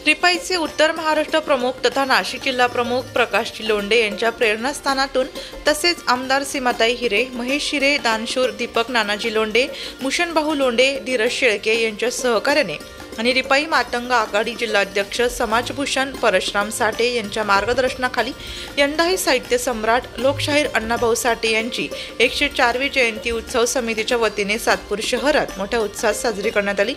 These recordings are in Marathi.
रिपाईचे उत्तर महाराष्ट्र प्रमुख तथा नाशिक जिल्हा प्रमुख प्रकाश लोंढे यांच्या प्रेरणास्थानातून तसेच आमदार सीमाताई हिरे, महेश हिरे, दानशूर, दीपक नानाजी लोंढे, भूषणभाऊ लोंढे, धीरज शेळके यांच्या सहकार्याने आणि रिपाई मातंग आघाडी जिल्हाध्यक्ष समाजभूषण परशुराम साठे यांच्या मार्गदर्शनाखाली यंदाही साहित्य सम्राट लोकशाहीर अण्णाभाऊ साठे यांची 104वी जयंती उत्सव समितीच्या वतीने सातपूर शहरात मोठ्या उत्साहात साजरी करण्यात आली।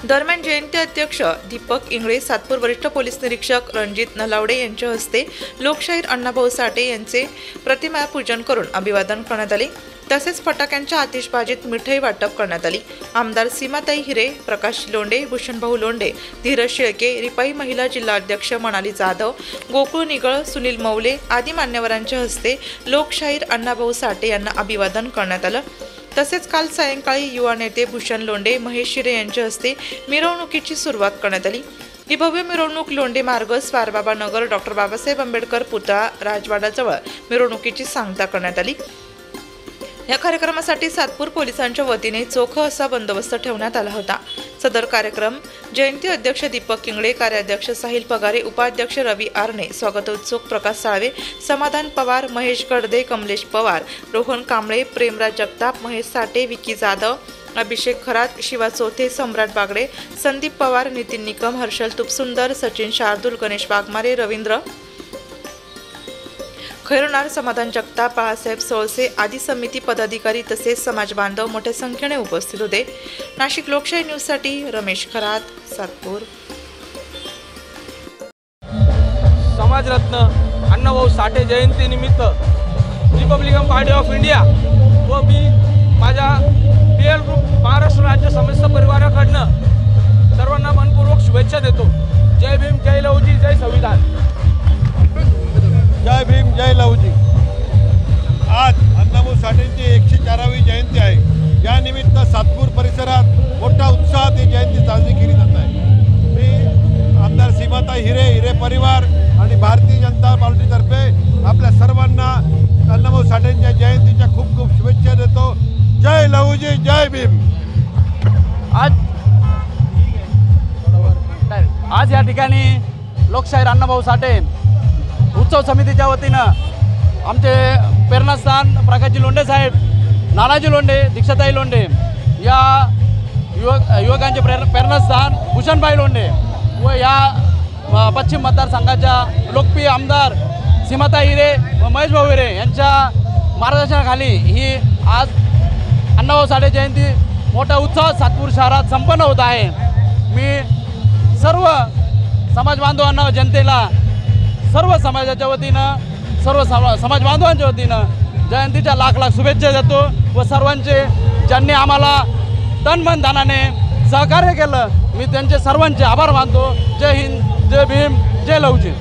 दरम्यान जयंती अध्यक्ष दीपक इंगळे, सातपूर वरिष्ठ पोलीस निरीक्षक रणजित नलावडे यांच्या हस्ते लोकशाहीर अण्णाभाऊ साठे यांचे प्रतिमा पूजन करून अभिवादन करण्यात आले। तसेच फटाक्यांच्या आतिषबाजीत मिठाई वाटप करण्यात आली। आमदार सीमाताई हिरे, प्रकाश लोंढे, भूषणभाऊ लोंढे, धीरज शेळके, रिपाई महिला जिल्हा अध्यक्ष मनाली जाधव, गोकुळ निगळ, सुनील मौले आदी मान्यवरांच्या हस्ते लोकशाहीर अण्णाभाऊ साठे यांना अभिवादन करण्यात आलं। तसेच काल सायंकाळी युवा नेते भूषण लोंढे, महेश हिरे यांच्या हस्ते मिरवणुकीची सुरुवात करण्यात आली। ही भव्य मिरवणूक लोंढे मार्ग, स्वारबाबा नगर, डॉक्टर बाबासाहेब आंबेडकर पुतळा, राजवाडाजवळ मिरवणुकीची सांगता करण्यात आली। या कार्यक्रमासाठी सातपूर पोलिसांच्या वतीने चोख असा बंदोबस्त ठेवण्यात आला होता। सदर कार्यक्रम जयंती अध्यक्ष दीपक इंगळे, कार्याध्यक्ष साहिल पगारे, उपाध्यक्ष रवी आरणे, स्वागतोत्सुक प्रकाश साळवे, समाधान पवार, महेश गडदे, कमलेश पवार, रोहन कांबळे, प्रेमराज जगताप, महेश साठे, विकी जाधव, अभिषेक खरात, शिवा चौथे, सम्राट बागडे, संदीप पवार, नितीन निकम, हर्षल तुपसुंदर, सचिन शार्दूल, गणेश वाघमारे, रवींद्र खैरनार, समाधान जगताप, बाळासाहेब सोळसे आदी समिती पदाधिकारी तसेच समाज बांधव मोठ्या संख्येने उपस्थित होते। नाशिक लोकशाही न्यूजसाठी रमेश खरात, सातपूर। समाजरत्न अण्णाभाऊ साठे जयंती निमित्त रिपब्लिकन पार्टी ऑफ इंडिया व मी माझ्या पीएल ग्रुप महाराष्ट्र राज्य समस्त परिवाराकडनं सर्वांना मनपूर्वक शुभेच्छा देतो। जय भीम, जय लहुजी, जय संविधान। जय भीम, जय लहुजी। आज अण्णाभाऊ साठेंची 104वी जयंती आहे। या निमित्त सातपूर परिसरात मोठ्या उत्साहात ही जयंती साजरी केली जात आहे। मी आमदार सीमाताई हिरे, हिरे परिवार आणि भारतीय जनता पार्टीतर्फे आपल्या सर्वांना अण्णाभाऊ साठेंच्या जयंतीच्या खूप खूप शुभेच्छा देतो। जय लहुजी, जय भीम। आज या ठिकाणी लोकशाहीर अण्णाभाऊ साठे उत्सव समितीच्या वतीनं आमचे प्रेरणास्थान प्रकाशजी लोंढे साहेब, नानाजी लोंढे, दीक्षाताई लोंढे या युवकांचे प्रेरणास्थान भूषणभाई लोंढे व या पश्चिम मतदारसंघाच्या लोकप्रिय आमदार सीमाताई हिरे व महेश भाऊ हिरे यांच्या मार्गदर्शनाखाली ही आज अण्णाभाऊ साठे जयंती मोठ्या उत्साहात सातपूर शहरात संपन्न होत आहे। मी सर्व समाज बांधवांना, जनतेला, सर्व समाजाच्या वतीनं, सर्व समाज बांधवांच्या वतीनं जयंतीच्या लाख लाख शुभेच्छा देतो व सर्वांचे ज्यांनी आम्हाला तन मन धनाने सहकार्य केलं मी त्यांचे सर्वांचे आभार मानतो। जय हिंद, जय भीम, जय लहुजी।